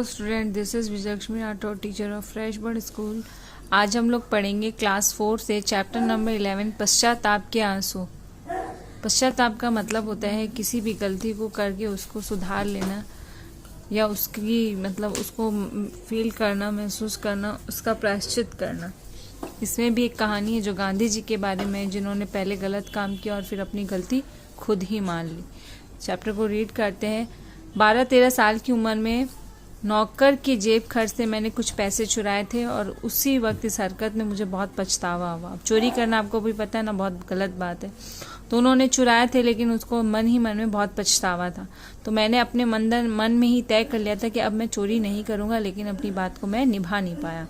Student, this is Vijayalakshmi Rathore, teacher of fresh bird school. आज हम लोग पढ़ेंगे क्लास 4 से चैप्टर नंबर 11 पश्चाताप के आंसू। पश्चाताप का मतलब होता है किसी भी गलती को करके उसको सुधार लेना या उसकी उसको फील करना, महसूस करना, उसका प्रायश्चित करना। इसमें भी एक कहानी है जो गांधी जी के बारे में, जिन्होंने पहले गलत काम किया और फिर अपनी गलती खुद ही मान ली। चैप्टर को रीड करते हैं। 12-13 साल की उम्र में नौकर के जेब खर्च से मैंने कुछ पैसे चुराए थे और उसी वक्त इस हरकत में मुझे बहुत पछतावा हुआ। अब चोरी करना आपको भी पता है ना, बहुत गलत बात है। तो उन्होंने चुराए थे लेकिन उसको मन ही मन में बहुत पछतावा था। तो मैंने अपने मन में ही तय कर लिया था कि अब मैं चोरी नहीं करूँगा, लेकिन अपनी बात को मैं निभा नहीं पाया।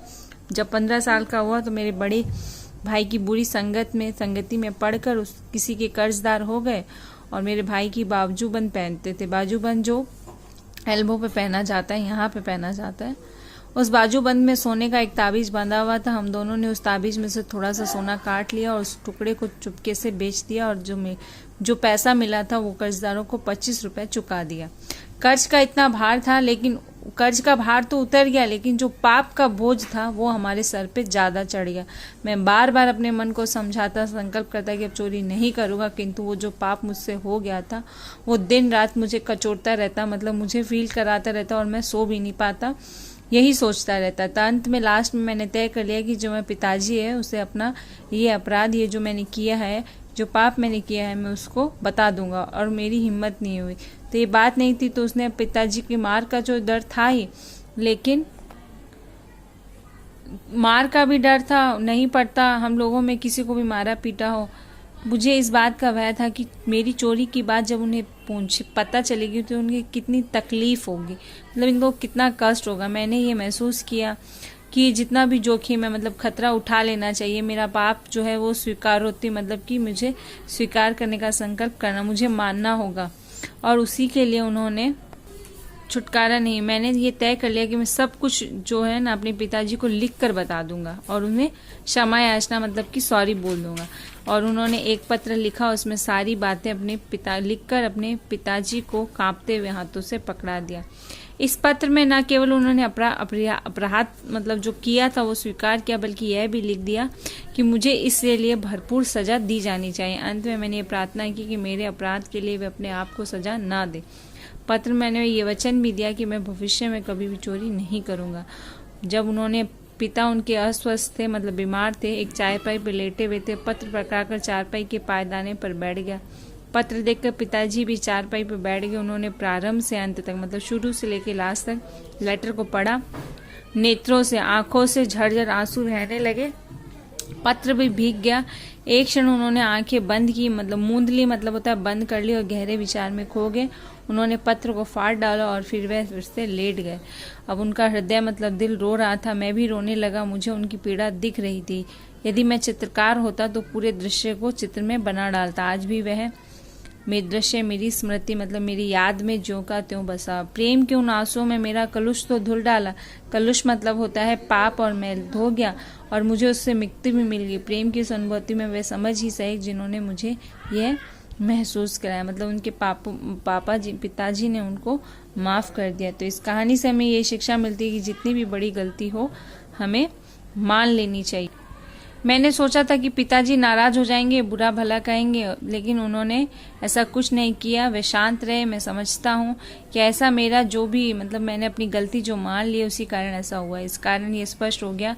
जब 15 साल का हुआ तो मेरे बड़े भाई की बुरी संगति में पढ़कर किसी के कर्जदार हो गए और मेरे भाई की बाजूबंद पहनते थे। बाजूबंद जो एल्बो पे पहना जाता है, यहाँ पे पहना जाता है। उस बाजूबंद में सोने का एक ताबीज बंधा हुआ था। हम दोनों ने उस ताबीज में से थोड़ा सा सोना काट लिया और उस टुकड़े को चुपके से बेच दिया और जो पैसा मिला था वो कर्जदारों को 25 रुपए चुका दिया। कर्ज का भार तो उतर गया, लेकिन जो पाप का बोझ था वो हमारे सर पे ज़्यादा चढ़ गया। मैं बार बार अपने मन को समझाता, संकल्प करता कि अब चोरी नहीं करूँगा, किंतु वो जो पाप मुझसे हो गया था वो दिन रात मुझे कचोटता रहता, मुझे फील कराता रहता और मैं सो भी नहीं पाता, यही सोचता रहता था। अंत में लास्ट में मैंने तय कर लिया कि जो मैं पिताजी है उसे अपना ये अपराध, ये जो मैंने किया है, जो पाप मैंने किया है, मैं उसको बता दूंगा। और मेरी हिम्मत नहीं हुई। तो ये बात नहीं थी तो उसने पिताजी की मार का जो डर था ही, लेकिन मार का भी डर था, नहीं पड़ता हम लोगों में किसी को भी मारा पीटा हो। मुझे इस बात का भय था कि मेरी चोरी की बात जब उन्हें पता चलेगी तो उनकी कितनी तकलीफ होगी, इनको कितना कष्ट होगा। मैंने ये महसूस किया कि जितना भी जोखिम है, खतरा उठा लेना चाहिए। मेरा पाप जो है वो स्वीकार होती, कि मुझे स्वीकार करने का संकल्प करना, मुझे मानना होगा। और उसी के लिए उन्होंने छुटकारा नहीं, मैंने ये तय कर लिया कि मैं सब कुछ जो है ना अपने पिताजी को लिख कर बता दूंगा और उन्हें क्षमा याचना कि सॉरी बोल दूंगा। और उन्होंने एक पत्र लिखा, उसमें सारी बातें लिखकर अपने पिताजी को कांपते हुए हाथों से पकड़ा दिया। इस पत्र में न केवल उन्होंने अपराध जो किया था वो स्वीकार किया, बल्कि यह भी लिख दिया कि मुझे इसके लिए भरपूर सजा दी जानी चाहिए। अंत में मैंने ये प्रार्थना की कि मेरे अपराध के लिए वे अपने आप को सजा ना दे। पत्र मैंने ये वचन भी दिया कि मैं भविष्य में कभी भी चोरी नहीं करूँगा। जब पिता उनके अस्वस्थ थे, बीमार थे, एक चारपाई पर लेटे हुए थे। पत्र पकड़कर चारपाई के पायदाने पर बैठ गया। पत्र देखकर पिताजी भी चारपाई पर बैठ गए। उन्होंने प्रारंभ से अंत तक, शुरू से लेकर लास्ट तक लेटर को पढ़ा। नेत्रों से, आंखों से झरझर आंसू बहने लगे। पत्र भी भीग गया। एक क्षण उन्होंने आंखें बंद की, मूंद ली, होता है बंद कर ली, और गहरे विचार में खो गए। उन्होंने पत्र को फाड़ डाला और फिर वह फिर से लेट गए। अब उनका हृदय दिल रो रहा था। मैं भी रोने लगा। मुझे उनकी पीड़ा दिख रही थी। यदि मैं चित्रकार होता तो पूरे दृश्य को चित्र में बना डालता। आज भी वह दृश्य मेरी स्मृति मेरी याद में ज्यों का त्यों बसा। प्रेम के उन आंसुओं में मेरा कलुष तो धुल डाला। कलुष होता है पाप और मैल, धो गया और मुझे उससे मुक्ति भी मिल गई। प्रेम की इस अनुभूति में वे समझ ही सही जिन्होंने मुझे यह महसूस कराया। उनके पिताजी ने उनको माफ कर दिया। तो इस कहानी से हमें ये शिक्षा मिलती है कि जितनी भी बड़ी गलती हो हमें मान लेनी चाहिए। मैंने सोचा था कि पिताजी नाराज हो जाएंगे, बुरा भला कहेंगे, लेकिन उन्होंने ऐसा कुछ नहीं किया। वे शांत रहे। मैं समझता हूँ कि ऐसा मेरा जो भी मैंने अपनी गलती जो मान ली उसी कारण ऐसा हुआ। इस कारण ये स्पष्ट हो गया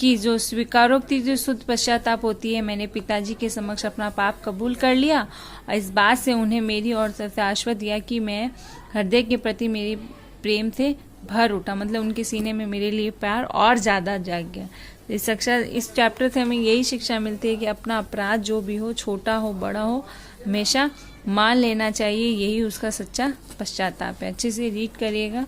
कि जो स्वीकारोक्ति जो शुद्ध पश्चाताप होती है, मैंने पिताजी के समक्ष अपना पाप कबूल कर लिया और इस बात से उन्हें मेरी ओर से आश्वासन दिया कि मैं हृदय के प्रति मेरी प्रेम से भर उठा। उनके सीने में मेरे लिए प्यार और ज़्यादा जाग गया। इस चैप्टर से हमें यही शिक्षा मिलती है कि अपना अपराध जो भी हो, छोटा हो बड़ा हो, हमेशा मान लेना चाहिए। यही उसका सच्चा पश्चाताप है। अच्छे से रीड करिएगा।